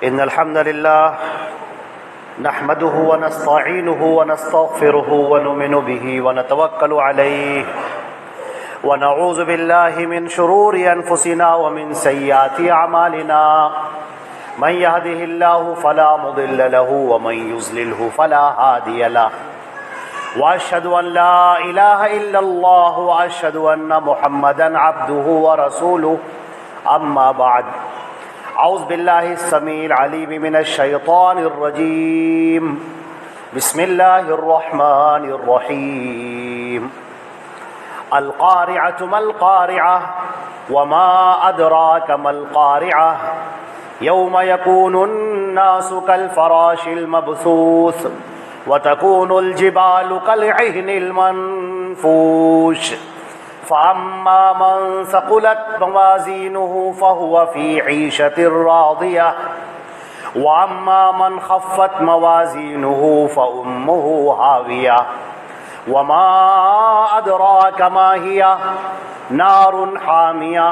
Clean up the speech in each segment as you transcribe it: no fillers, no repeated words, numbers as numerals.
إن الحمد لله نحمده ونستعينه ونستغفره ونؤمن به ونتوكل عليه ونعوذ بالله من شرور أنفسنا ومن سيئات أعمالنا من يهده الله فلا مضل له ومن يضلله فلا هادي له وأشهد أن لا إله إلا الله وأشهد أن محمدا عبده ورسوله أما بعد أعوذ بالله السميع العليم من الشيطان الرجيم بسم الله الرحمن الرحيم القارعة ما القارعة وما أدراك ما القارعة يوم يكون الناس كالفراش المبثوث وتكون الجبال كالعهن المنفوش فأما من ثقلت موازينه فهو في عيشة راضية وأما من خفت موازينه فأمه هاوية وما أدراك ما هي نار حامية۔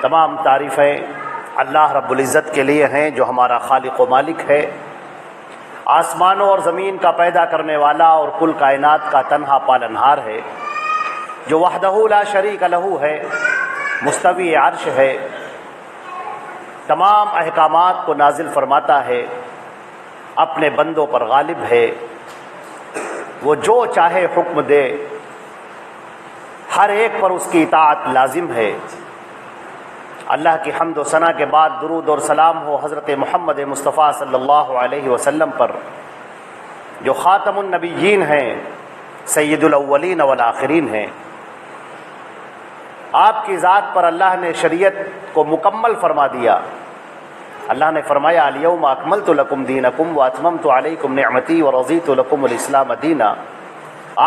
تمام تعریفیں اللہ رب العزت کے لیے ہیں جو ہمارا خالق و مالک ہے، آسمانوں اور زمین کا پیدا کرنے والا اور کل کائنات کا تنہا پالنہار ہے، جو وحدہ لا شریک لہ ہے، مستوی عرش ہے، تمام احکامات کو نازل فرماتا ہے، اپنے بندوں پر غالب ہے، وہ جو چاہے حکم دے، ہر ایک پر اس کی اطاعت لازم ہے۔ اللہ کی حمد و ثنا کے بعد درود اور سلام ہو حضرت محمد مصطفیٰ صلی اللہ علیہ وسلم پر، جو خاتم النبیین ہیں، سید الاولین والآخرین ہیں۔ آپ کی ذات پر اللہ نے شریعت کو مکمل فرما دیا۔ اللہ نے فرمایا الیوم اکملت لکم دینکم واتممت علیکم نعمتی ورضیت لکم الاسلام دینا،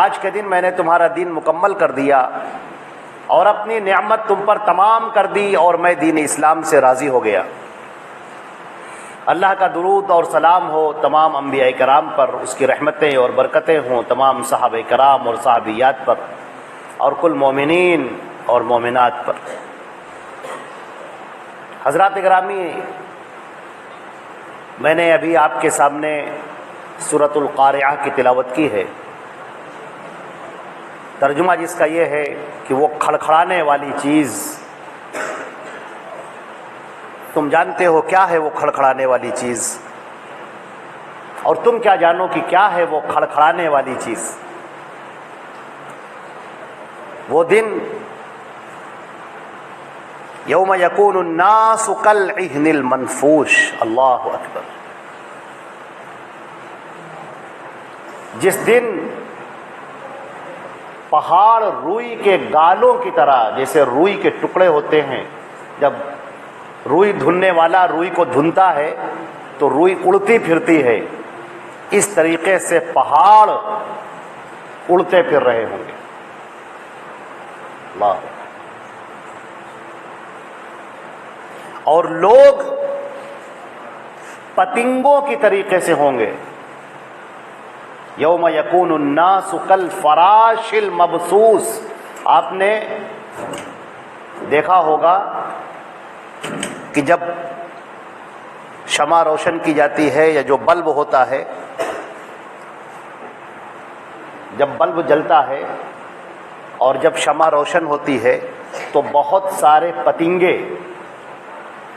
آج کے دن میں نے تمہارا دین مکمل کر دیا اور اپنی نعمت تم پر تمام کر دی اور میں دین اسلام سے راضی ہو گیا۔ اللہ کا درود اور سلام ہو تمام انبیاء کرام پر، اس کی رحمتیں اور برکتیں ہوں تمام صحابہ کرام اور صحابیات پر اور کل مومنین اور مومنات پر۔ حضرات گرامی، میں نے ابھی آپ کے سامنے سورۃ القارعہ کی تلاوت کی ہے۔ ترجمہ جس کا یہ ہے کہ وہ کھڑکھڑانے والی چیز، تم جانتے ہو کیا ہے وہ کھڑکھڑانے والی چیز، اور تم کیا جانو کہ کیا ہے وہ کھڑکھڑانے والی چیز۔ وہ دن یوم یکون الناس کالعہن المنفوش، اللہ اکبر، جس دن پہاڑ روئی کے گالوں کی طرح، جیسے روئی کے ٹکڑے ہوتے ہیں، جب روئی دھننے والا روئی کو دھنتا ہے تو روئی اڑتی پھرتی ہے، اس طریقے سے پہاڑ اڑتے پھر رہے ہوں گے۔ اللہ، اور لوگ پتنگوں کی طریقے سے ہوں گے۔ یوم یکون الناس کالفراش المبثوث، آپ نے دیکھا ہوگا کہ جب شمع روشن کی جاتی ہے یا جو بلب ہوتا ہے، جب بلب جلتا ہے اور جب شمع روشن ہوتی ہے تو بہت سارے پتنگے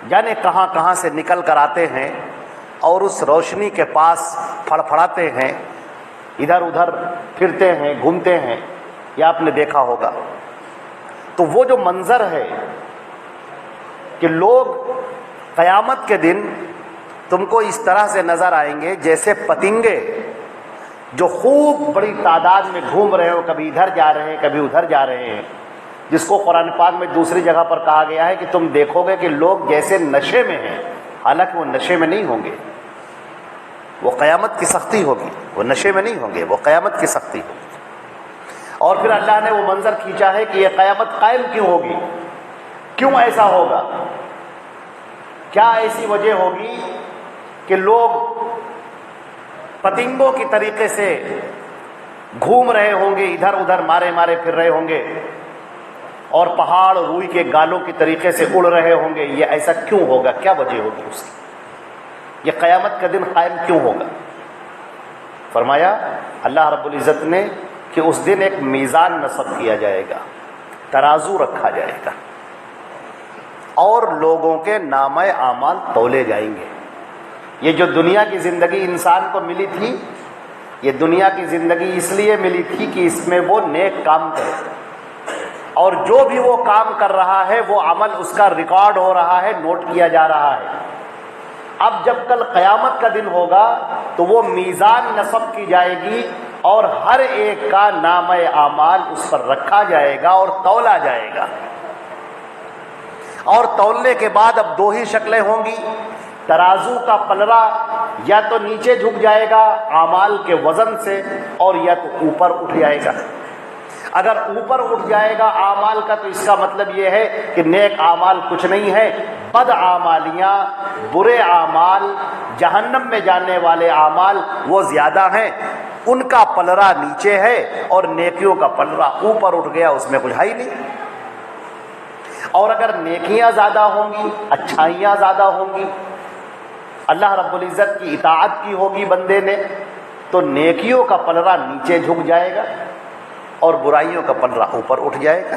جانے کہاں کہاں سے نکل کر آتے ہیں اور اس روشنی کے پاس پھڑپھڑاتے ہیں، ادھر ادھر پھرتے ہیں، گھومتے ہیں، یہ آپ نے دیکھا ہوگا۔ تو وہ جو منظر ہے کہ لوگ قیامت کے دن تم کو اس طرح سے نظر آئیں گے جیسے پتنگے جو خوب بڑی تعداد میں گھوم رہے ہو، کبھی ادھر جا رہے ہیں کبھی ادھر جا رہے ہیں، جس کو قرآن پاک میں دوسری جگہ پر کہا گیا ہے کہ تم دیکھو گے کہ لوگ جیسے نشے میں ہیں، حالانکہ وہ نشے میں نہیں ہوں گے، وہ قیامت کی سختی ہوگی، وہ نشے میں نہیں ہوں گے، وہ قیامت کی سختی ہوگی۔ اور پھر اللہ نے وہ منظر کھینچا ہے کہ یہ قیامت قائم کیوں ہوگی، کیوں ایسا ہوگا، کیا ایسی وجہ ہوگی کہ لوگ پتنگوں کی طریقے سے گھوم رہے ہوں گے، ادھر ادھر مارے مارے پھر رہے ہوں گے، اور پہاڑ روئی کے گالوں کی طریقے سے اڑ رہے ہوں گے. یہ ایسا کیوں ہوگا؟ کیا وجہ ہوگی اس کی؟ یہ قیامت کا دن قائم کیوں ہوگا؟ فرمایا اللہ رب العزت نے کہ اس دن ایک میزان نصب کیا جائے گا، ترازو رکھا جائے گا اور لوگوں کے نامہ اعمال تولے جائیں گے. یہ جو دنیا کی زندگی انسان کو ملی تھی، یہ دنیا کی زندگی اس لیے ملی تھی کہ اس میں وہ نیک کام کرے، اور جو بھی وہ کام کر رہا ہے وہ عمل اس کا ریکارڈ ہو رہا ہے، نوٹ کیا جا رہا ہے. اب جب کل قیامت کا دن ہوگا تو وہ میزان نصب کی جائے گی اور ہر ایک کا نامہ اعمال اس پر رکھا جائے گا اور تولا جائے گا. اور تولنے کے بعد اب دو ہی شکلیں ہوں گی. ترازو کا پلڑا یا تو نیچے جھک جائے گا اعمال کے وزن سے، اور یا تو اوپر اٹھ جائے گا. اگر اوپر اٹھ جائے گا اعمال کا تو اس کا مطلب یہ ہے کہ نیک اعمال کچھ نہیں ہے، بد اعمالیاں، برے اعمال، جہنم میں جانے والے اعمال وہ زیادہ ہیں، ان کا پلڑا نیچے ہے اور نیکیوں کا پلڑا اوپر اٹھ گیا، اس میں کچھ ہے ہی نہیں. اور اگر نیکیاں زیادہ ہوں گی، اچھائیاں زیادہ ہوں گی، اللہ رب العزت کی اطاعت کی ہوگی بندے نے، تو نیکیوں کا پلڑا نیچے جھک جائے گا اور برائیوں کا پلڑا اوپر اٹھ جائے گا.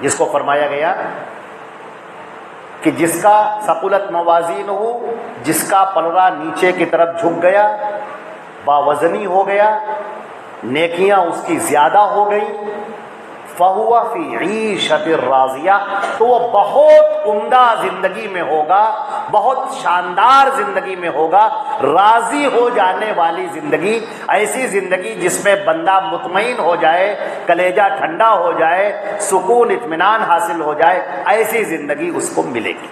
جس کو فرمایا گیا کہ جس کا ثقلت موازین ہو، جس کا پلڑا نیچے کی طرف جھک گیا، باوزنی ہو گیا، نیکیاں اس کی زیادہ ہو گئی، فہو فی عیشۃ راضیہ، تو وہ بہت عمدہ زندگی میں ہوگا، بہت شاندار زندگی میں ہوگا، راضی ہو جانے والی زندگی، ایسی زندگی جس میں بندہ مطمئن ہو جائے، کلیجہ ٹھنڈا ہو جائے، سکون اطمینان حاصل ہو جائے، ایسی زندگی اس کو ملے گی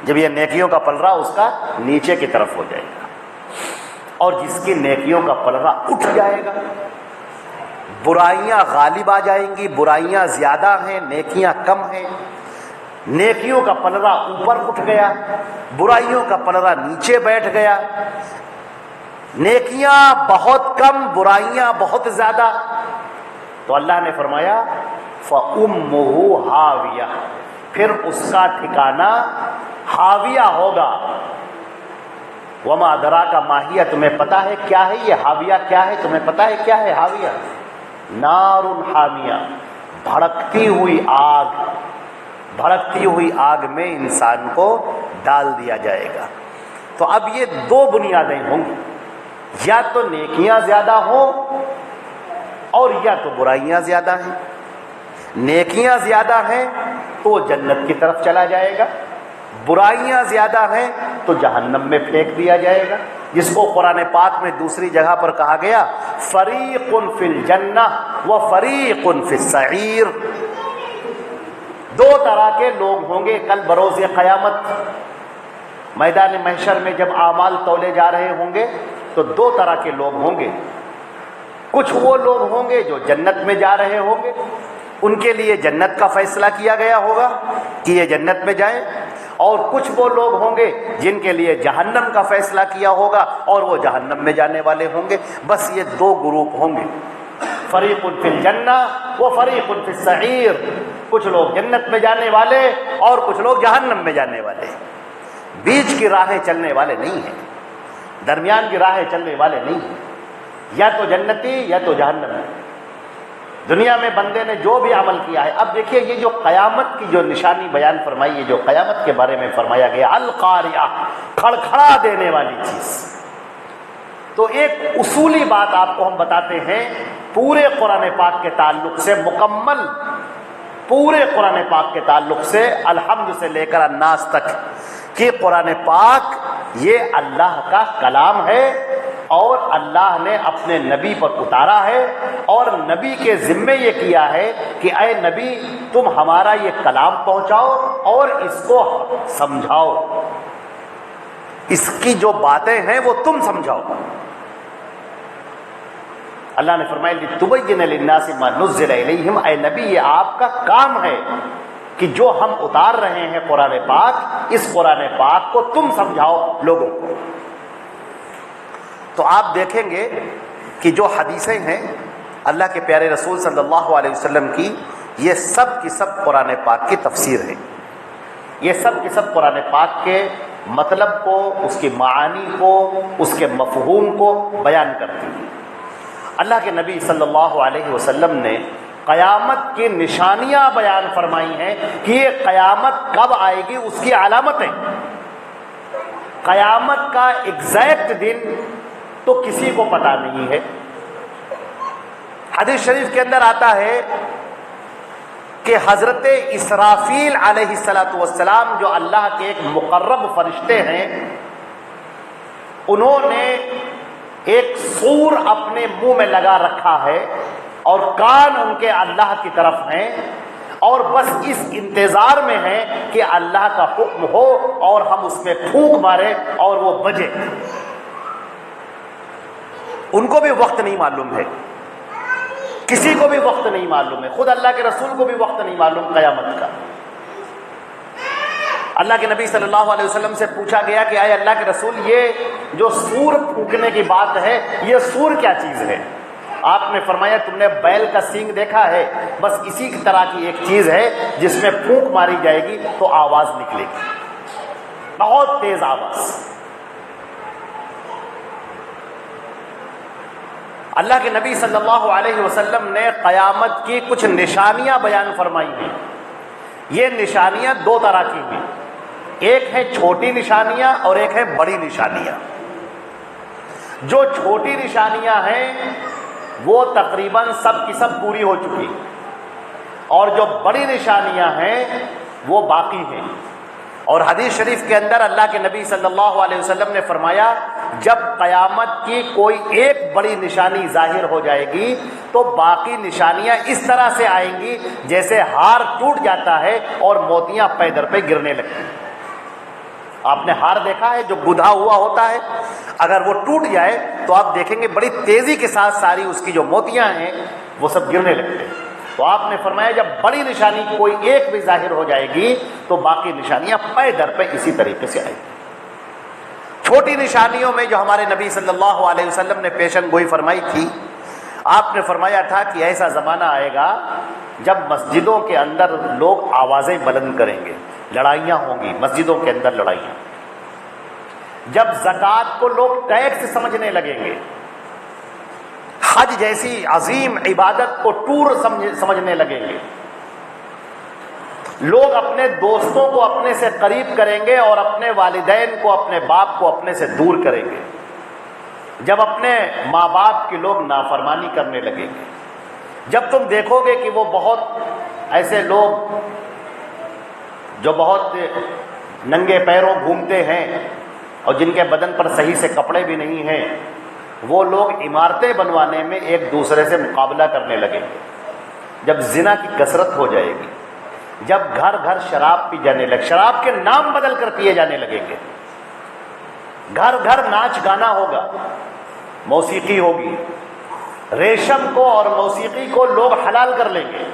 جب یہ نیکیوں کا پلڑا اس کا نیچے کی طرف ہو جائے گا. اور جس کی نیکیوں کا پلڑا اٹھ جائے گا، برائیاں غالب آ جائیں گی، برائیاں زیادہ ہیں، نیکیاں کم ہیں، نیکیوں کا پلڑا اوپر اٹھ گیا، برائیوں کا پلڑا نیچے بیٹھ گیا، نیکیاں بہت کم، برائیاں بہت زیادہ، تو اللہ نے فرمایا فَأُمُّهُ ہاویہ، پھر اس کا ٹھکانہ ہاویہ ہوگا. وما ادراک ما ہی، تمہیں پتا ہے کیا ہے یہ ہاویہ؟ کیا ہے تمہیں پتا ہے کیا ہے ہاویہ؟ نار حامیہ، بھڑکتی ہوئی آگ، بھڑکتی ہوئی آگ میں انسان کو ڈال دیا جائے گا. تو اب یہ دو بنیادیں ہوں گی، یا تو نیکیاں زیادہ ہوں اور یا تو برائیاں زیادہ ہیں. نیکیاں زیادہ ہیں تو وہ جنت کی طرف چلا جائے گا، برائیاں زیادہ ہیں تو جہنم میں پھینک دیا جائے گا، جس کو قرآن پاک میں دوسری جگہ پر کہا گیا فریق فی الجنہ و فریق فی السعیر. دو طرح کے لوگ ہوں گے کل بروز قیامت. میدان محشر میں جب اعمال تولے جا رہے ہوں گے تو دو طرح کے لوگ ہوں گے. کچھ وہ لوگ ہوں گے جو جنت میں جا رہے ہوں گے، ان کے لیے جنت کا فیصلہ کیا گیا ہوگا کہ یہ جنت میں جائیں، اور کچھ وہ لوگ ہوں گے جن کے لیے جہنم کا فیصلہ کیا ہوگا اور وہ جہنم میں جانے والے ہوں گے. بس یہ دو گروپ ہوں گے، فریق فی الجنہ و فریق فی السعیر. کچھ لوگ جنت میں جانے والے اور کچھ لوگ جہنم میں جانے والے. بیچ کی راہیں چلنے والے نہیں ہیں، درمیان کی راہیں چلنے والے نہیں ہیں، یا تو جنتی یا تو جہنم. دنیا میں بندے نے جو بھی عمل کیا ہے. اب دیکھیے یہ جو قیامت کی جو نشانی بیان فرمائی ہے، جو قیامت کے بارے میں فرمایا گیا القاریہ، کھڑکھڑا دینے والی چیز. تو ایک اصولی بات آپ کو ہم بتاتے ہیں پورے قرآن پاک کے تعلق سے، مکمل پورے قرآن پاک کے تعلق سے، الحمد سے لے کر الناس تک، کہ قرآن پاک یہ اللہ کا کلام ہے اور اللہ نے اپنے نبی پر اتارا ہے، اور نبی کے ذمے یہ کیا ہے کہ اے نبی تم ہمارا یہ کلام پہنچاؤ اور اس کو سمجھاؤ، اس کی جو باتیں ہیں وہ تم سمجھاؤ. اللہ نے فرمایا لِتُبَيِّنَ لِلنَّاسِ مَا نُزِّلَ إِلَيْهِمْ، اے نبی یہ آپ کا کام ہے کہ جو ہم اتار رہے ہیں قرآن پاک، اس قرآن پاک کو تم سمجھاؤ لوگوں کو. تو آپ دیکھیں گے کہ جو حدیثیں ہیں اللہ کے پیارے رسول صلی اللہ علیہ وسلم کی، یہ سب کی سب قرآن پاک کی تفسیر ہے. یہ سب کی سب قرآن پاک کے مطلب کو، اس کی معانی کو، اس کے مفہوم کو بیان کرتی ہیں. اللہ کے نبی صلی اللہ علیہ وسلم نے قیامت کی نشانیاں بیان فرمائی ہیں کہ یہ قیامت کب آئے گی، اس کی علامتیں. قیامت کا ایگزیکٹ دن تو کسی کو پتہ نہیں ہے. حدیث شریف کے اندر آتا ہے کہ حضرت اسرافیل علیہ السلام جو اللہ کے ایک مقرب فرشتے ہیں، انہوں نے ایک سور اپنے منہ میں لگا رکھا ہے اور کان ان کے اللہ کی طرف ہیں، اور بس اس انتظار میں ہیں کہ اللہ کا حکم ہو اور ہم اس میں پھونک مارے اور وہ بجے. ان کو بھی وقت نہیں معلوم ہے، کسی کو بھی وقت نہیں معلوم ہے، خود اللہ کے رسول کو بھی وقت نہیں معلوم قیامت کا. اللہ کے نبی صلی اللہ علیہ وسلم سے پوچھا گیا کہ اے اللہ کے رسول، یہ جو سور پھونکنے کی بات ہے، یہ سور کیا چیز ہے؟ آپ نے فرمایا تم نے بیل کا سینگ دیکھا ہے، بس اسی طرح کی ایک چیز ہے جس میں پھونک ماری جائے گی تو آواز نکلے گی، بہت تیز آواز. اللہ کے نبی صلی اللہ علیہ وسلم نے قیامت کی کچھ نشانیاں بیان فرمائی ہیں. یہ نشانیاں دو طرح کی ہیں، ایک ہے چھوٹی نشانیاں اور ایک ہے بڑی نشانیاں. جو چھوٹی نشانیاں ہیں وہ تقریباً سب کی سب پوری ہو چکی، اور جو بڑی نشانیاں ہیں وہ باقی ہیں. اور حدیث شریف کے اندر اللہ کے نبی صلی اللہ علیہ وسلم نے فرمایا جب قیامت کی کوئی ایک بڑی نشانی ظاہر ہو جائے گی تو باقی نشانیاں اس طرح سے آئیں گی جیسے ہار ٹوٹ جاتا ہے اور موتیاں پے در پہ گرنے لگتی ہیں. آپ نے ہار دیکھا ہے جو گدھا ہوا ہوتا ہے، اگر وہ ٹوٹ جائے تو آپ دیکھیں گے بڑی تیزی کے ساتھ ساری اس کی جو موتیاں ہیں وہ سب گرنے لگتے ہیں. تو آپ نے فرمایا جب بڑی نشانی کوئی ایک بھی ظاہر ہو جائے گی تو باقی نشانیاں پے در پہ اسی طریقے سے آئیں گی. چھوٹی نشانیوں میں جو ہمارے نبی صلی اللہ علیہ وسلم نے پیشن گوئی فرمائی تھی، آپ نے فرمایا تھا کہ ایسا زمانہ آئے گا جب مسجدوں کے اندر لوگ آوازیں بلند کریں گے، لڑائیاں ہوں گی مسجدوں کے اندر لڑائیاں. جب زکوٰۃ کو لوگ ٹیکس سمجھنے لگیں گے، حج جیسی عظیم عبادت کو ٹور سمجھنے لگیں گے، لوگ اپنے دوستوں کو اپنے سے قریب کریں گے اور اپنے والدین کو، اپنے باپ کو اپنے سے دور کریں گے. جب اپنے ماں باپ کے لوگ نافرمانی کرنے لگیں گے، جب تم دیکھو گے کہ وہ بہت ایسے لوگ جو بہت ننگے پیروں گھومتے ہیں اور جن کے بدن پر صحیح سے کپڑے بھی نہیں ہیں، وہ لوگ عمارتیں بنوانے میں ایک دوسرے سے مقابلہ کرنے لگیں گے. جب زنا کی کثرت ہو جائے گی، جب گھر گھر شراب پی جانے لگے، شراب کے نام بدل کر پیے جانے لگیں گے، گھر گھر ناچ گانا ہوگا، موسیقی ہوگی، ریشم کو اور موسیقی کو لوگ حلال کر لیں گے.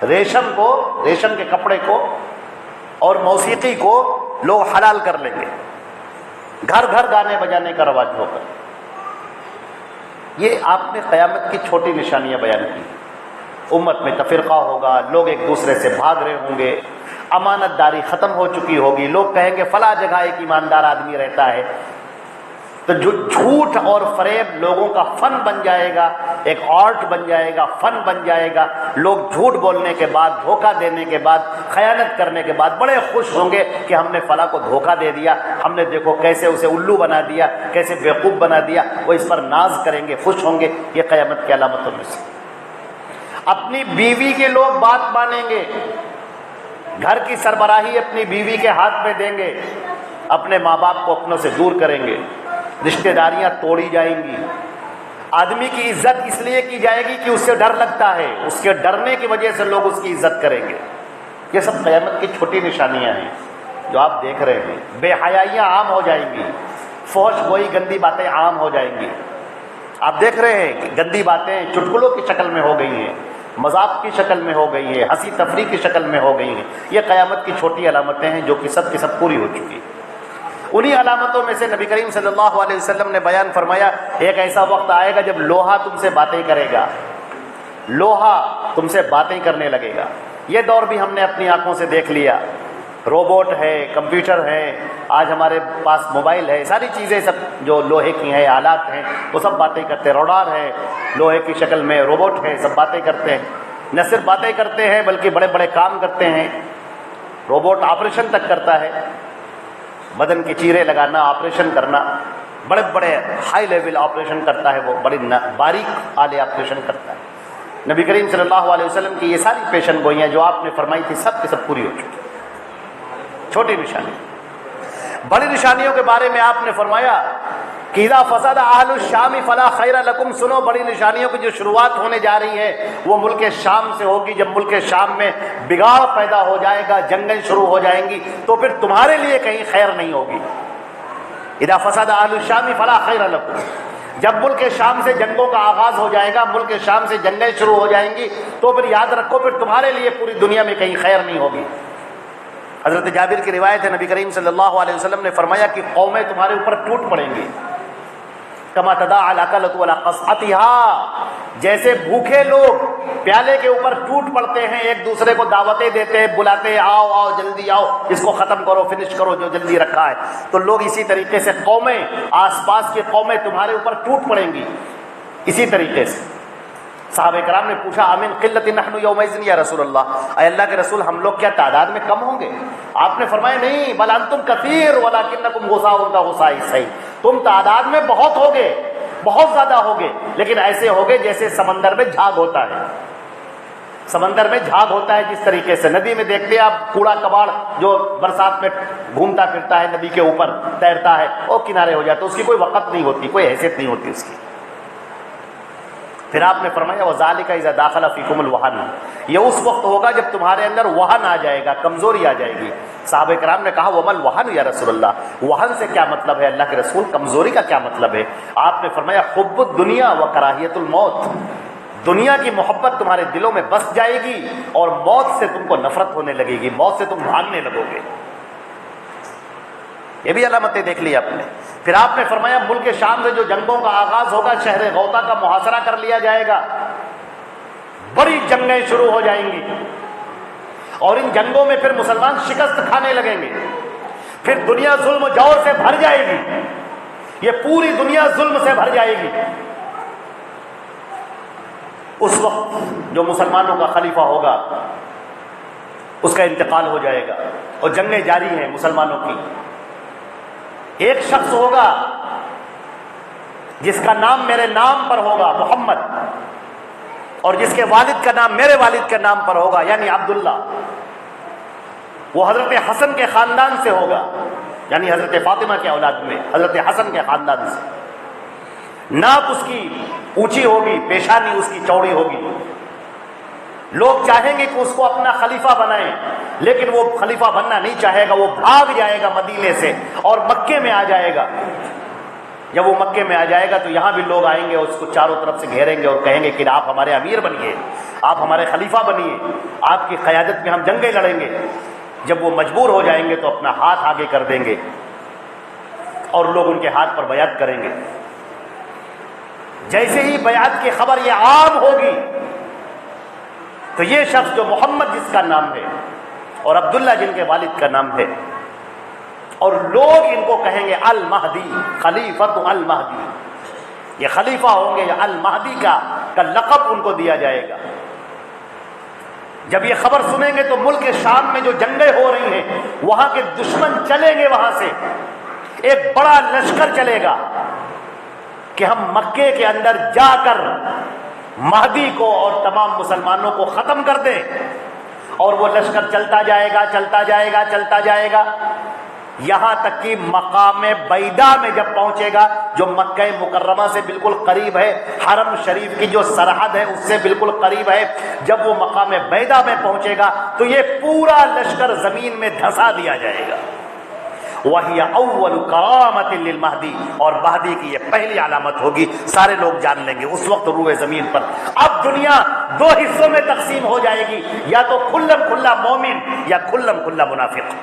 ریشم کو، ریشم کے کپڑے کو اور موسیقی کو لوگ حلال کر لیں گے، گھر گھر گانے بجانے کا رواج ہوگا. یہ آپ نے قیامت کی چھوٹی نشانیاں بیان کی. امت میں تفرقہ ہوگا، لوگ ایک دوسرے سے بھاگ رہے ہوں گے، امانت داری ختم ہو چکی ہوگی، لوگ کہیں گے فلاں جگہ ایک ایماندار آدمی رہتا ہے. تو جو جھوٹ اور فریب لوگوں کا فن بن جائے گا، ایک آرٹ بن جائے گا، فن بن جائے گا. لوگ جھوٹ بولنے کے بعد، دھوکہ دینے کے بعد، خیانت کرنے کے بعد بڑے خوش ہوں گے کہ ہم نے فلاں کو دھوکہ دے دیا، ہم نے دیکھو کیسے اسے الو بنا دیا، کیسے بیوقوف بنا دیا. وہ اس پر ناز کریں گے، خوش ہوں گے. یہ قیامت کی علامتوں میں سے. اپنی بیوی کے لوگ بات مانیں گے، گھر کی سربراہی اپنی بیوی کے ہاتھ میں دیں گے، اپنے ماں باپ کو اپنوں سے دور کریں گے، رشتہ داریاں توڑی جائیں گی. آدمی کی عزت اس لیے کی جائے گی کہ اس سے ڈر لگتا ہے، اس کے ڈرنے کی وجہ سے لوگ اس کی عزت کریں گے. یہ سب قیامت کی چھوٹی نشانیاں ہیں جو آپ دیکھ رہے ہیں. بے حیائیاں عام ہو جائیں گی، فحش گوئی گندی باتیں عام ہو جائیں گی. آپ دیکھ رہے ہیں کہ گندی باتیں چٹکلوں کی شکل میں ہو گئی ہیں، مذاق کی شکل میں ہو گئی ہیں، ہنسی تفریح کی شکل میں ہو گئی ہیں. یہ قیامت کی چھوٹی علامتیں ہیں جو کہ سب کی سب پوری ہو چکی. انہی علامتوں میں سے نبی کریم صلی اللہ علیہ وسلم نے بیان فرمایا ایک ایسا وقت آئے گا جب لوہا تم سے باتیں کرے گا، لوہا تم سے باتیں کرنے لگے گا۔ یہ دور بھی ہم نے اپنی آنکھوں سے دیکھ لیا، روبوٹ ہے، کمپیوٹر ہے، آج ہمارے پاس موبائل ہے، ساری چیزیں سب جو لوہے کی ہیں، آلات ہیں، وہ سب باتیں کرتے ہیں۔ روڈار ہے لوہے کی شکل میں، روبوٹ ہے، سب باتیں کرتے ہیں۔ نہ صرف باتیں کرتے ہیں بلکہ بڑے بڑے کام کرتے ہیں۔ روبوٹ آپریشن تک کرتا ہے، بدن کی چیریں لگانا، آپریشن کرنا، بڑے بڑے ہائی لیول آپریشن کرتا ہے، وہ بڑی باریک آلے آپریشن کرتا ہے۔ نبی کریم صلی اللہ علیہ وسلم کی یہ ساری پیشن گوئیاں جو آپ نے فرمائی تھی سب کی سب پوری ہو چکی۔ چھوٹی نشانی، بڑی نشانیوں کے بارے میں آپ نے فرمایا کہ اذا فسد اہل الشام فلا خیر لکم، سنو بڑی نشانیوں کی جو شروعات ہونے جا رہی ہے وہ ملک شام سے ہوگی۔ جب ملک شام میں بگاڑ پیدا ہو جائے گا، جنگیں شروع ہو جائیں گی تو پھر تمہارے لیے کہیں خیر نہیں ہوگی۔ اذا فسد اہل الشام فلا خیر لکم، جب ملک شام سے جنگوں کا آغاز ہو جائے گا، ملک شام سے جنگیں شروع ہو جائیں گی تو پھر یاد رکھو پھر تمہارے لیے پوری دنیا میں کہیں خیر نہیں ہوگی۔ حضرت جابر کی روایت ہے، نبی کریم صلی اللہ علیہ وسلم نے فرمایا کہ قومیں تمہارے اوپر ٹوٹ پڑیں گی، کما تداعی الاکلۃ علی قصعتها، جیسے بھوکے لوگ پیالے کے اوپر ٹوٹ پڑتے ہیں، ایک دوسرے کو دعوتیں دیتے ہیں، بلاتے ہیں آؤ آؤ جلدی آؤ، اس کو ختم کرو، فنش کرو جو جلدی رکھا ہے، تو لوگ اسی طریقے سے قومیں، آس پاس کی قومیں تمہارے اوپر ٹوٹ پڑیں گی اسی طریقے سے۔ صحابہ کرام نے پوچھا امن قلت نحن یومئذ یا رسول اللہ، اے اللہ کے رسول ہم لوگ کیا تعداد میں کم ہوں گے؟ آپ نے فرمایا نہیں، بل انتم کثیر ولکنکم غثاء کغثاء السیل، تم تعداد میں بہت ہوگے، بہت زیادہ ہوگے، لیکن ایسے ہوگے جیسے سمندر میں جھاگ ہوتا ہے۔ سمندر میں جھاگ ہوتا ہے جس طریقے سے، ندی میں دیکھتے ہیں آپ کوڑا کباڑ جو برسات میں گھومتا پھرتا ہے، ندی کے اوپر تیرتا ہے، وہ کنارے ہو جاتا ہے، اس کی کوئی وقت نہیں ہوتی، کوئی حیثیت نہیں ہوتی اس کی۔ پھر آپ نے فرمایا وَذَلِكَ إِذَا دَاخَلَ فِيكُمُ الْوَهَنُ، یہ اس وقت ہوگا جب تمہارے اندر وہن آ جائے گا، کمزوری آ جائے گی۔ صحابہ کرام نے کہا وَمَا الْوَهَنُ یا رسول اللہ، وہن سے کیا مطلب ہے اللہ کے رسول، کمزوری کا کیا مطلب ہے؟ آپ نے فرمایا حب الدنیا وکراہیت الموت، دنیا کی محبت تمہارے دلوں میں بس جائے گی اور موت سے تم کو نفرت ہونے لگے گی، موت سے تم بھاگنے لگو گے۔ یہ بھی علامتیں دیکھ لی آپ نے۔ پھر آپ نے فرمایا ملک شام سے جو جنگوں کا آغاز ہوگا، شہر غوطہ کا محاصرہ کر لیا جائے گا، بڑی جنگیں شروع ہو جائیں گی اور ان جنگوں میں پھر مسلمان شکست کھانے لگیں گے، پھر دنیا ظلم و جور سے بھر جائے گی، یہ پوری دنیا ظلم سے بھر جائے گی۔ اس وقت جو مسلمانوں کا خلیفہ ہوگا اس کا انتقال ہو جائے گا اور جنگیں جاری ہیں مسلمانوں کی۔ ایک شخص ہوگا جس کا نام میرے نام پر ہوگا محمد، اور جس کے والد کا نام میرے والد کے نام پر ہوگا یعنی عبداللہ، وہ حضرت حسن کے خاندان سے ہوگا، یعنی حضرت فاطمہ کے اولاد میں حضرت حسن کے خاندان سے۔ ناک اس کی اونچی ہوگی، پیشانی اس کی چوڑی ہوگی، لوگ چاہیں گے کہ اس کو اپنا خلیفہ بنائیں، لیکن وہ خلیفہ بننا نہیں چاہے گا، وہ بھاگ جائے گا مدینے سے اور مکے میں آ جائے گا۔ جب وہ مکے میں آ جائے گا تو یہاں بھی لوگ آئیں گے اور اس کو چاروں طرف سے گھیریں گے اور کہیں گے کہ آپ ہمارے امیر بنیے، آپ ہمارے خلیفہ بنیے، آپ کی قیادت میں ہم جنگیں لڑیں گے۔ جب وہ مجبور ہو جائیں گے تو اپنا ہاتھ آگے کر دیں گے اور لوگ ان کے ہاتھ پر بیعت کریں گے۔ جیسے ہی بیعت کی خبر یہ عام ہوگی تو یہ شخص جو محمد جس کا نام ہے اور عبداللہ جن کے والد کا نام ہے، اور لوگ ان کو کہیں گے المہدی، خلیفۃ المہدی، یہ خلیفہ ہوں گے، یا المہدی کا لقب ان کو دیا جائے گا۔ جب یہ خبر سنیں گے تو ملک شام میں جو جنگیں ہو رہی ہیں وہاں کے دشمن چلیں گے، وہاں سے ایک بڑا لشکر چلے گا کہ ہم مکے کے اندر جا کر مہدی کو اور تمام مسلمانوں کو ختم کر دیں۔ اور وہ لشکر چلتا جائے گا، چلتا جائے گا، چلتا جائے گا، یہاں تک کہ مقام بیدا میں جب پہنچے گا جو مکہ مکرمہ سے بالکل قریب ہے، حرم شریف کی جو سرحد ہے اس سے بالکل قریب ہے، جب وہ مقام بیدا میں پہنچے گا تو یہ پورا لشکر زمین میں دھسا دیا جائے گا۔ وہی اول کرامت للمہدی، اور مہدی کی یہ پہلی علامت ہوگی، سارے لوگ جان لیں گے اس وقت روئے زمین پر۔ اب دنیا دو حصوں میں تقسیم ہو جائے گی، یا تو کھلم کھلا مومن یا کھلم کھلا منافق،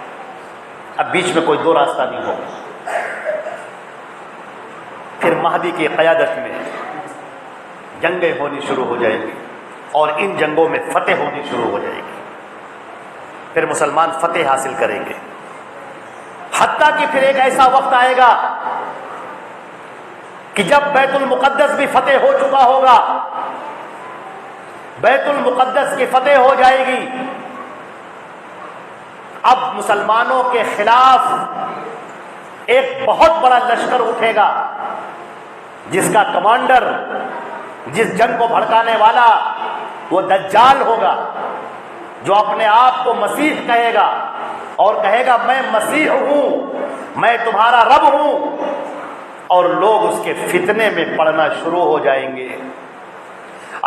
اب بیچ میں کوئی دو راستہ نہیں ہوگا۔ پھر مہدی کی قیادت میں جنگیں ہونی شروع ہو جائیں گی اور ان جنگوں میں فتح ہونی شروع ہو جائے گی. پھر مسلمان فتح حاصل کریں گے، حتیٰ کہ پھر ایک ایسا وقت آئے گا کہ جب بیت المقدس بھی فتح ہو چکا ہوگا، بیت المقدس کی فتح ہو جائے گی. اب مسلمانوں کے خلاف ایک بہت بڑا لشکر اٹھے گا جس کا کمانڈر، جس جنگ کو بھڑکانے والا وہ دجال ہوگا، جو اپنے آپ کو مسیح کہے گا اور کہے گا میں مسیح ہوں، میں تمہارا رب ہوں، اور لوگ اس کے فتنے میں پڑنا شروع ہو جائیں گے.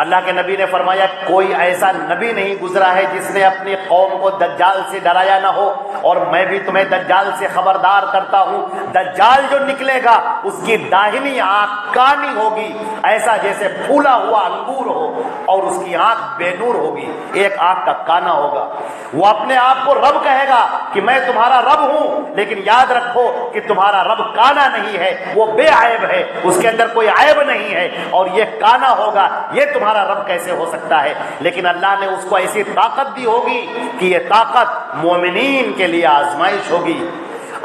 اللہ کے نبی نے فرمایا کوئی ایسا نبی نہیں گزرا ہے جس نے اپنی قوم کو دجال سے ڈرایا نہ ہو، اور میں بھی تمہیں دجال سے خبردار کرتا ہوں. دجال جو نکلے گا اس کی داہنی آنکھ کانی ہوگی، ایسا جیسے پھولا ہوا انگور ہو، اور اس کی آنکھ بے نور ہوگی، ایک آنکھ کا کانا ہوگا. وہ اپنے آپ کو رب کہے گا کہ میں تمہارا رب ہوں، لیکن یاد رکھو کہ تمہارا رب کانا نہیں ہے، وہ بے عیب ہے، اس کے اندر کوئی عیب نہیں ہے، اور یہ کانا ہوگا. یہ تمہارا رب کیسے ہو سکتا ہے؟ لیکن اللہ نے اس کو ایسی طاقت دی ہوگی کہ یہ طاقت مومنین کے لیے آزمائش ہوگی.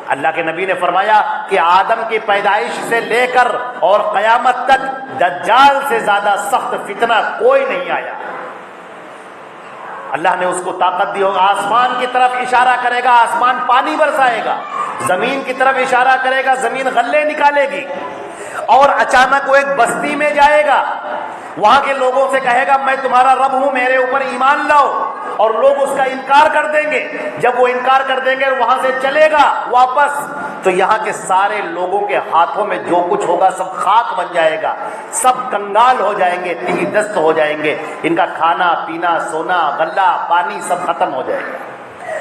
اللہ کے نبی نے فرمایا کہ آدم کی پیدائش سے لے کر اور قیامت تک دجال سے زیادہ سخت فتنہ کوئی نہیں آیا. اللہ نے اس کو طاقت دی ہوگا. آسمان کی طرف اشارہ کرے گا، آسمان پانی برسائے گا. زمین کی طرف اشارہ کرے گا، زمین غلے نکالے گی. اور اچانک وہ ایک بستی میں جائے گا، وہاں کے لوگوں سے کہے گا میں تمہارا رب ہوں، میرے اوپر ایمان لاؤ، اور لوگ اس کا انکار کر دیں گے. جب وہ انکار کر دیں گے وہاں سے چلے گا واپس، تو یہاں کے سارے لوگوں کے ہاتھوں میں جو کچھ ہوگا سب خاک بن جائے گا، سب کنگال ہو جائیں گے، تہی دست ہو جائیں گے. ان کا کھانا پینا سونا غلہ پانی سب ختم ہو جائے گا،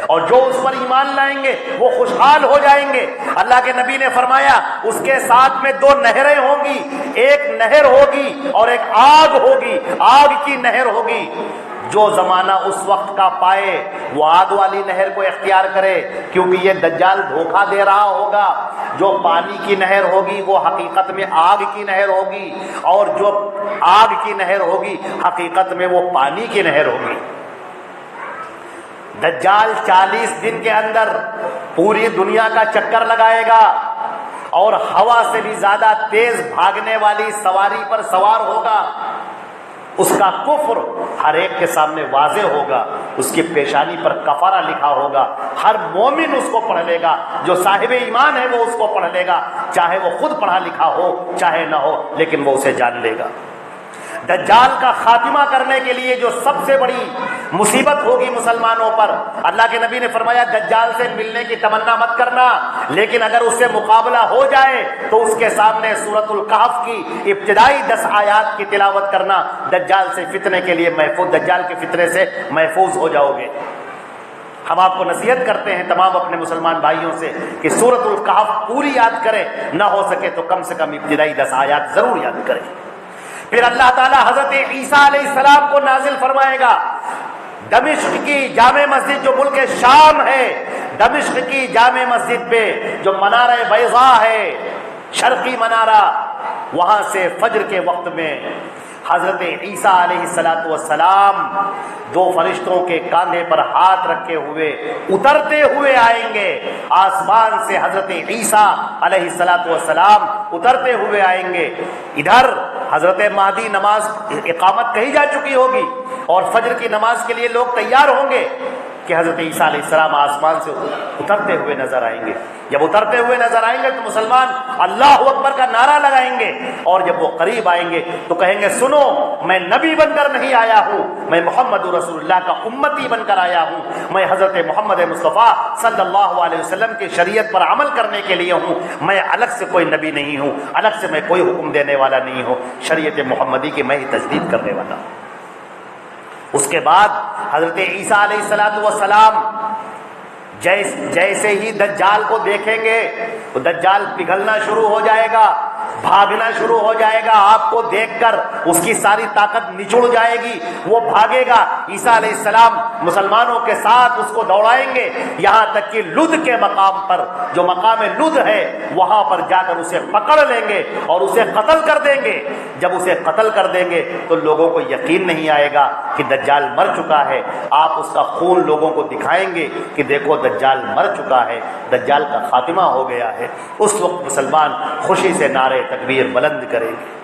اور جو اس پر ایمان لائیں گے وہ خوشحال ہو جائیں گے. اللہ کے نبی نے فرمایا اس کے ساتھ میں دو نہریں ہوں گی، ایک نہر ہوگی اور ایک آگ ہوگی، آگ کی نہر ہوگی. جو زمانہ اس وقت کا پائے وہ آگ والی نہر کو اختیار کرے، کیونکہ یہ دجال دھوکہ دے رہا ہوگا. جو پانی کی نہر ہوگی وہ حقیقت میں آگ کی نہر ہوگی، اور جو آگ کی نہر ہوگی حقیقت میں وہ پانی کی نہر ہوگی. دجال 40 دن کے اندر پوری دنیا کا چکر لگائے گا، اور ہوا سے بھی زیادہ تیز بھاگنے والی سواری پر سوار ہوگا. اس کا کفر ہر ایک کے سامنے واضح ہوگا، اس کی پیشانی پر کفارہ لکھا ہوگا. ہر مومن اس کو پڑھ لے گا، جو صاحب ایمان ہے وہ اس کو پڑھ لے گا، چاہے وہ خود پڑھا لکھا ہو چاہے نہ ہو، لیکن وہ اسے جان لے گا. دجال کا خاتمہ کرنے کے لیے جو سب سے بڑی مصیبت ہوگی مسلمانوں پر، اللہ کے نبی نے فرمایا دجال سے ملنے کی تمنا مت کرنا، لیکن اگر اس سے مقابلہ ہو جائے تو اس کے سامنے سورۃ الکہف کی ابتدائی 10 آیات کی تلاوت کرنا. دجال سے فتنے کے لیے محفوظ، دجال کے فتنے سے محفوظ ہو جاؤ گے. ہم آپ کو نصیحت کرتے ہیں تمام اپنے مسلمان بھائیوں سے کہ سورۃ الکہف پوری یاد کریں، نہ ہو سکے تو کم سے کم ابتدائی 10 آیات ضرور یاد کریں. پھر اللہ تعالیٰ حضرت عیسیٰ علیہ السلام کو نازل فرمائے گا. دمشق کی جامع مسجد جو ملک شام ہے، دمشق کی جامع مسجد پہ جو منارہ بیضاء ہے، شرقی منارہ، وہاں سے فجر کے وقت میں حضرت عیسیٰ علیہ السلام 2 فرشتوں کے کاندھے پر ہاتھ رکھے ہوئے اترتے ہوئے آئیں گے. آسمان سے حضرت عیسیٰ علیہ السلام اترتے ہوئے آئیں گے. ادھر حضرت مہدی نماز اقامت کہی جا چکی ہوگی، اور فجر کی نماز کے لیے لوگ تیار ہوں گے کہ حضرت عیسیٰ علیہ السلام آسمان سے اترتے ہوئے نظر آئیں گے. جب اترتے ہوئے نظر آئیں گے تو مسلمان اللہ اکبر کا نعرہ لگائیں گے، اور جب وہ قریب آئیں گے تو کہیں گے سنو، میں نبی بن کر نہیں آیا ہوں، میں محمد رسول اللہ کا امتی بن کر آیا ہوں، میں حضرت محمد مصطفیٰ صلی اللہ علیہ وسلم کی شریعت پر عمل کرنے کے لیے ہوں، میں الگ سے کوئی نبی نہیں ہوں، الگ سے میں کوئی حکم دینے والا نہیں ہوں، شریعت محمدی کی میں ہی تجدید کرنے والا ہوں. اس کے بعد حضرت عیسیٰ علیہ السلام جیسے ہی دجال کو دیکھیں گے تو دجال پگھلنا شروع ہو جائے گا. بھاگنا شروع ہو جائے گا، آپ کو دیکھ کر اس کی ساری طاقت نچڑ جائے گی، وہ بھاگے گا۔ عیسیٰ علیہ السلام مسلمانوں کے ساتھ اس کو دوڑائیں گے، یہاں تک کہ لد کے مقام پر، جو مقام لد ہے، وہاں پر جا کر اسے پکڑ لیں گے اور اسے قتل کر دیں گے۔ جب اسے قتل کر دیں گے تو لوگوں کو یقین نہیں آئے گا کہ دجال مر چکا ہے۔ آپ اس کا خون لوگوں کو دکھائیں گے کہ دیکھو دجال مر چکا ہے، دجال کا خاتمہ ہو گیا ہے۔ اس وقت مسلمان خوشی سے نعرے تکبیر بلند کریں گے۔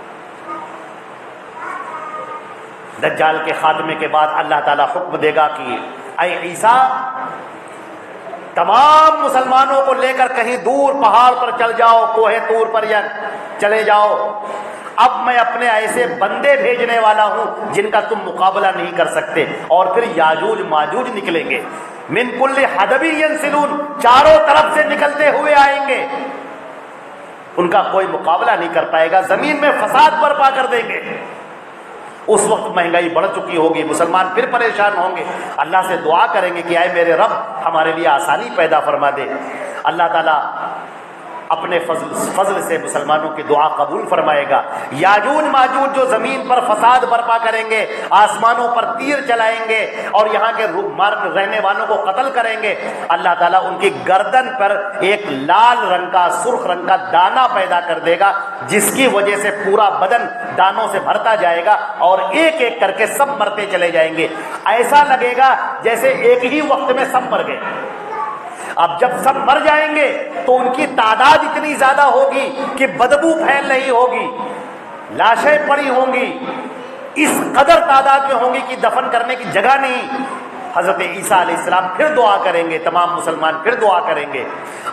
دجال کے خاتمے کے بعد اللہ تعالیٰ حکم دے گا کہ اے عیسیٰ، تمام مسلمانوں کو لے کر کہیں دور پہاڑ پر چل جاؤ، کوہ طور پر یا چلے جاؤ۔ اب میں اپنے ایسے بندے بھیجنے والا ہوں جن کا تم مقابلہ نہیں کر سکتے، اور پھر یاجوج ماجوج نکلیں گے، من کل حدب ینسلون، چاروں طرف سے نکلتے ہوئے آئیں گے، ان کا کوئی مقابلہ نہیں کر پائے گا، زمین میں فساد برپا کر دیں گے۔ اس وقت مہنگائی بڑھ چکی ہوگی، مسلمان پھر پریشان ہوں گے، اللہ سے دعا کریں گے کہ اے میرے رب ہمارے لیے آسانی پیدا فرما دے۔ اللہ تعالیٰ اپنے فضل سے مسلمانوں کی دعا قبول فرمائے گا۔ یاجوج ماجوج جو زمین پر فساد برپا کریں گے، آسمانوں پر تیر چلائیں گے اور یہاں کے رہنے والوں کو قتل کریں گے، اللہ تعالیٰ ان کی گردن پر ایک لال رنگ کا، سرخ رنگ کا دانہ پیدا کر دے گا، جس کی وجہ سے پورا بدن دانوں سے بھرتا جائے گا اور ایک ایک کر کے سب مرتے چلے جائیں گے۔ ایسا لگے گا جیسے ایک ہی وقت میں سب مر گئے۔ اب جب سب مر جائیں گے تو ان کی تعداد اتنی زیادہ ہوگی کہ بدبو پھیل رہی ہوگی، لاشیں پڑی ہوں گی، اس قدر تعداد میں ہوں گی کہ دفن کرنے کی جگہ نہیں۔ حضرت عیسیٰ علیہ السلام پھر دعا کریں گے، تمام مسلمان پھر دعا کریں گے۔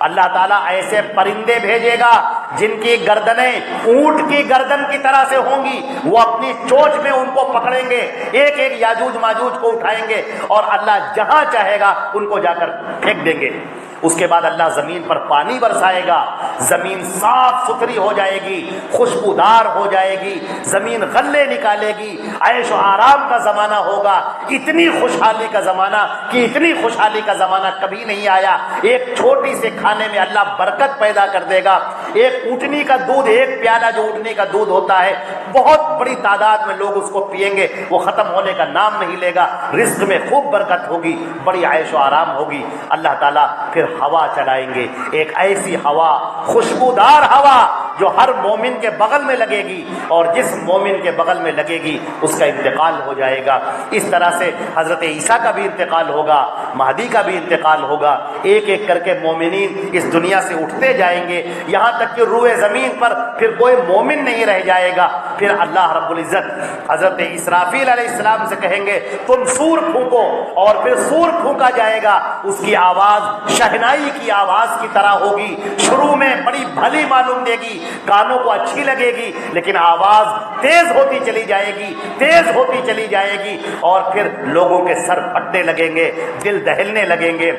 اللہ تعالیٰ ایسے پرندے بھیجے گا جن کی گردنیں اونٹ کی گردن کی طرح سے ہوں گی، وہ اپنی چونچ میں ان کو پکڑیں گے، ایک ایک یاجوج ماجوج کو اٹھائیں گے اور اللہ جہاں چاہے گا ان کو جا کر پھینک دیں گے۔ اس کے بعد اللہ زمین پر پانی برسائے گا، زمین صاف ستھری ہو جائے گی، خوشبودار ہو جائے گی، زمین غلے نکالے گی، عیش و آرام کا زمانہ ہوگا، اتنی خوشحالی کا زمانہ کہ اتنی خوشحالی کا زمانہ کبھی نہیں آیا۔ ایک چھوٹی سے کھانے میں اللہ برکت پیدا کر دے گا، ایک اونٹنی کا دودھ، ایک پیالہ جو اونٹنی کا دودھ ہوتا ہے، بہت بڑی تعداد میں لوگ اس کو پیئیں گے، وہ ختم ہونے کا نام نہیں لے گا، رزق میں خوب برکت ہوگی، بڑی عیش و آرام ہوگی۔ اللہ تعالیٰ پھر ہوا چلائیں گے، ایک ایسی ہوا، خوشبودار ہوا جو ہر مومن کے بغل میں لگے گی، اور جس مومن کے بغل میں لگے گی اس کا انتقال ہو جائے گا۔ اس طرح سے حضرت عیسیٰ کا بھی انتقال ہوگا، مہدی کا بھی انتقال ہوگا، ایک ایک کر کے مومنین اس دنیا سے اٹھتے جائیں گے، یہاں تک کہ روئے زمین پر پھر کوئی مومن نہیں رہ جائے گا۔ پھر اللہ رب العزت حضرت اسرافیل علیہ السلام سے کہیں گے تم سور پھونکو، اور پھر سور پھونکا جائے گا، اس کی آواز شہنائی کی آواز کی طرح ہوگی، شروع میں بڑی بھلی معلوم دے گی، کانوں کو اچھی لگے گی، لیکن آواز تیز ہوتی چلی جائے گی، تیز ہوتی چلی جائے گی، اور پھر لوگوں کے سر پھٹنے لگیں گے، دل دہلنے لگیں گے،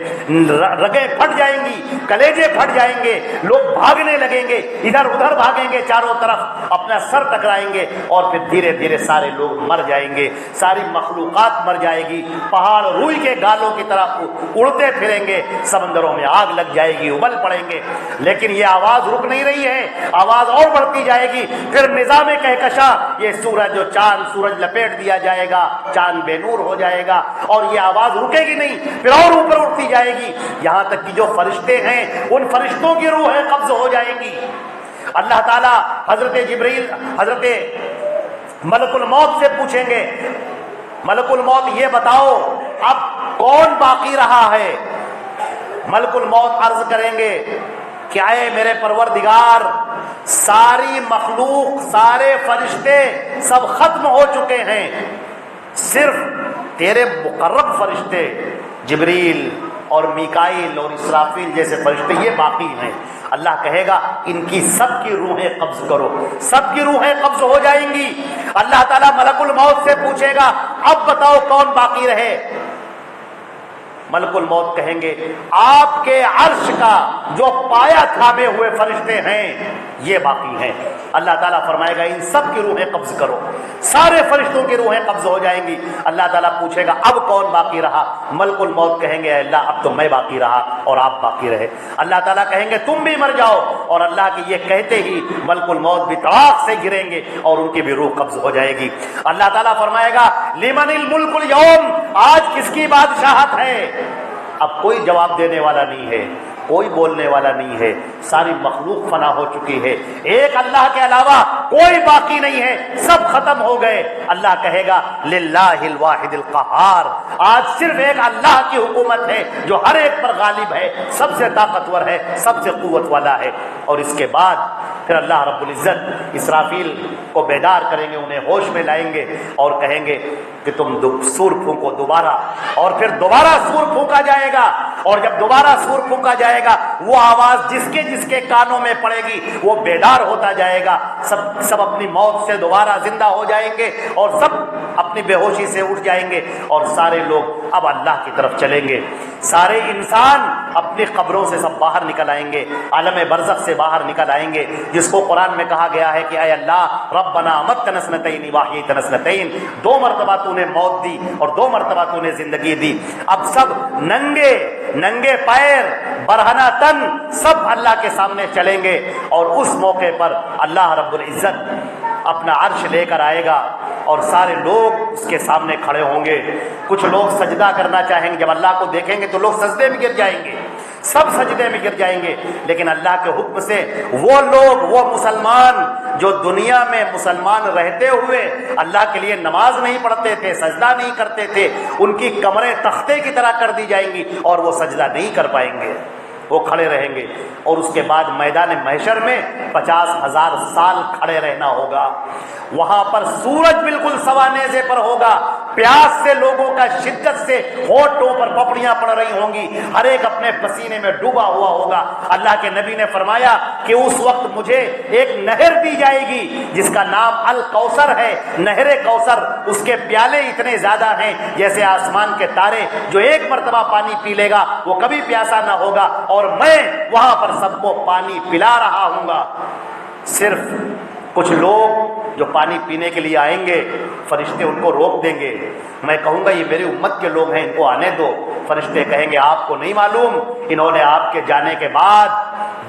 رگیں پھٹ جائیں گی، کلیجے پھٹ جائیں گے، لوگ بھاگنے لگیں گے، ادھر ادھر بھاگیں گے، چاروں طرف اپنا سر ٹکرائیں گے، اور پھر دھیرے دھیرے سارے لوگ مر جائیں گے، ساری مخلوقات مر جائے گی، پہاڑ روئی کے گالوں کی طرح اڑتے پھریں گے، سمندروں میں آگ لگ جائے گی، ابل پڑیں گے، لیکن یہ آواز رک نہیں رہی ہے، آواز اور بڑھتی جائے گی۔ پھر نظام کہکشاں، یہ سورج جو چاند سورج لپیٹ دیا جائے گا، چاند بے نور ہو جائے گا، اور یہ آواز رکے گی نہیں، پھر اور اوپر اٹھتی جائے گی، یہاں تک کہ جو فرشتے ہیں ان فرشتوں کی روحیں قبض ہو جائیں گی۔ اللہ تعالیٰ حضرت جبریل، حضرت ملک الموت سے پوچھیں گے ملک الموت یہ بتاؤ اب کون باقی رہا ہے؟ ملک الموت عرض کریں گے کہ اے میرے پروردگار، ساری مخلوق، سارے فرشتے سب ختم ہو چکے ہیں، صرف تیرے مقرب فرشتے جبریل اور میکائیل اور اسرافیل جیسے فرشتے یہ باقی ہیں۔ اللہ کہے گا ان کی سب کی روحیں قبض کرو، سب کی روحیں قبض ہو جائیں گی۔ اللہ تعالیٰ ملک الموت سے پوچھے گا اب بتاؤ کون باقی رہے؟ ملک الموت کہیں گے آپ کے عرش کا جو پایا تھامے ہوئے فرشتے ہیں یہ باقی ہیں. اللہ تعالیٰ فرمائے گا ان سب کی روحیں قبض کرو. سارے فرشتوں کی روحیں قبض ہو جائیں گی. اللہ تعالیٰ پوچھے گا اب کون باقی رہا؟ ملک الموت کہیں گے اللہ اب تو میں باقی رہا اور آپ باقی رہے. اللہ تعالیٰ کہیں گے تم بھی مر جاؤ، اور اللہ کی یہ کہتے ہی ملک الموت بھی طاق سے گریں گے اور ان کی بھی روح قبض ہو جائے گی. اللہ تعالیٰ فرمائے گا لمن الملک اليوم، آج کس کی بادشاہت ہے؟ اب کوئی جواب دینے والا نہیں ہے، کوئی بولنے والا نہیں ہے. ساری مخلوق فنا ہو چکی ہے، ایک اللہ کے علاوہ کوئی باقی نہیں ہے، سب ختم ہو گئے. اللہ کہے گا للہ الواحد القہار، آج صرف ایک اللہ کی حکومت ہے جو ہر ایک پر غالب ہے، سب سے طاقتور ہے، سب سے قوت والا ہے. اور اس کے بعد پھر اللہ رب العزت اسرافیل کو بیدار کریں گے، انہیں ہوش میں لائیں گے اور کہیں گے کہ تم سور پھونکو دوبارہ. اور پھر دوبارہ سور پھونکا جائے گا، اور جب دوبارہ سور پھونکا جائے گا وہ آواز جس کے کانوں میں پڑے گی وہ بیدار ہوتا جائے گا. سب اپنی موت سے دوبارہ زندہ ہو جائیں گے اور سب اپنی بے ہوشی سے اٹھ جائیں گے اور سارے لوگ اب اللہ کی طرف چلیں گے. سارے انسان اپنی قبروں سے سب باہر نکل آئیں گے، عالم برزخ سے باہر نکل آئیں گے، جس کو قرآن میں کہا گیا ہے کہ اے اللہ ربنا امتنا اثنتین واحییتنا اثنتین، 2 مرتبہ تو نے موت دی اور 2 مرتبہ تو نے زندگی دی. اب سب ننگے پیر برہنہ تن سب اللہ کے سامنے چلیں گے، اور اس موقع پر اللہ رب العزت اپنا عرش لے کر آئے گا اور سارے لوگ اس کے سامنے کھڑے ہوں گے. کچھ لوگ سجدہ کرنا چاہیں گے، جب اللہ کو دیکھیں گے تو لوگ سجدے میں گر جائیں گے، سب سجدے میں گر جائیں گے. لیکن اللہ کے حکم سے وہ لوگ، وہ مسلمان جو دنیا میں مسلمان رہتے ہوئے اللہ کے لیے نماز نہیں پڑھتے تھے، سجدہ نہیں کرتے تھے، ان کی کمریں تختے کی طرح کر دی جائیں گی اور وہ سجدہ نہیں کر پائیں گے، وہ کھڑے رہیں گے. اور اس کے بعد میدان محشر میں 50,000 سال کھڑے رہنا ہوگا. وہاں پر سورج بالکل سوا نیزے پر ہوگا، پیاس سے لوگوں کا شدت سے ہونٹوں پر پپڑیاں پڑ رہی ہوں گی، ہر ایک اپنے پسینے میں ڈوبا ہوا ہوگا. اللہ کے نبی نے فرمایا کہ اس وقت مجھے ایک نہر دی جائے گی جس کا نام الکوثر ہے، نہر کوثر. اس کے پیالے اتنے زیادہ ہیں جیسے آسمان کے تارے، جو ایک مرتبہ پانی پی لے گا وہ کبھی پیاسا نہ ہوگا، اور میں وہاں پر سب کو پانی پلا رہا ہوں گا. صرف کچھ لوگ جو پانی پینے کے لیے آئیں گے، فرشتے ان کو روک دیں گے. میں کہوں گا یہ میری امت کے لوگ ہیں، ان کو آنے دو. فرشتے کہیں گے آپ کو نہیں معلوم انہوں نے آپ کے جانے کے بعد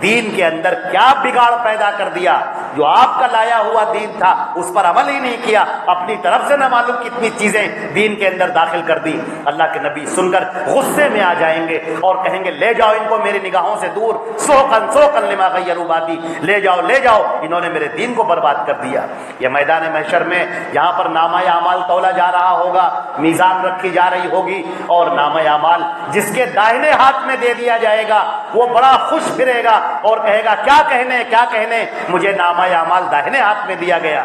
دین کے اندر کیا بگاڑ پیدا کر دیا، جو آپ کا لایا ہوا دین تھا اس پر عمل ہی نہیں کیا، اپنی طرف سے نہ معلوم کتنی چیزیں دین کے اندر داخل کر دی. اللہ کے نبی سن کر غصے میں آ جائیں گے اور کہیں گے لے جاؤ ان کو میری نگاہوں سے دور، سوقن لما غیروا بادی، لے جاؤ انہوں نے میرے دین کو برباد کر دیا. یہ میدان محشر میں جہاں پر نامہ اعمال تولا جا رہا ہوگا، میزان رکھی جا رہی ہوگی، اور نامہ اعمال جس کے داہنے ہاتھ میں دے دیا جائے گا وہ بڑا خوش پھرے گا اور کہے گا کیا کہنے مجھے نامہ اعمال داہنے ہاتھ میں دیا گیا.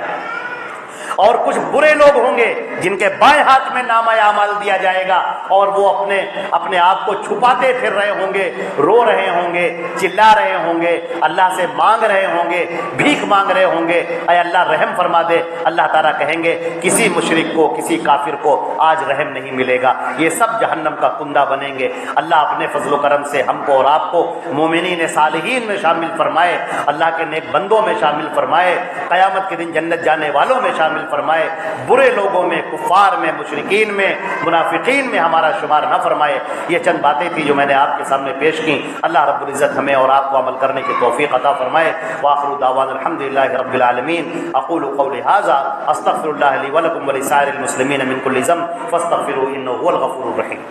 اور کچھ برے لوگ ہوں گے جن کے بائیں ہاتھ میں نامہ اعمال دیا جائے گا اور وہ اپنے آپ کو چھپاتے پھر رہے ہوں گے، رو رہے ہوں گے، چلا رہے ہوں گے، اللہ سے مانگ رہے ہوں گے، بھیک مانگ رہے ہوں گے اے اللہ رحم فرما دے. اللہ تعالیٰ کہیں گے کسی مشرک کو، کسی کافر کو آج رحم نہیں ملے گا، یہ سب جہنم کا کندہ بنیں گے. اللہ اپنے فضل و کرم سے ہم کو اور آپ کو مومنین صالحین میں شامل فرمائے، اللہ کے نیک بندوں میں شامل فرمائے، قیامت کے دن جنت جانے والوں میں شامل فرمائے، برے لوگوں میں، کفار میں، مشرکین میں، منافقین میں ہمارا شمار نہ فرمائے. یہ چند باتیں تھی جو میں نے آپ کے سامنے پیش کی. اللہ رب العزت ہمیں اور آپ کو عمل کرنے کی توفیق عطا فرمائے. وآخر دعوانا الحمدللہ رب العالمین. اقول قولی ھذا استغفر اللہ لی ولکم ولسائر المسلمین من کل ذنب فاستغفروہ انہ هو الغفور الرحیم.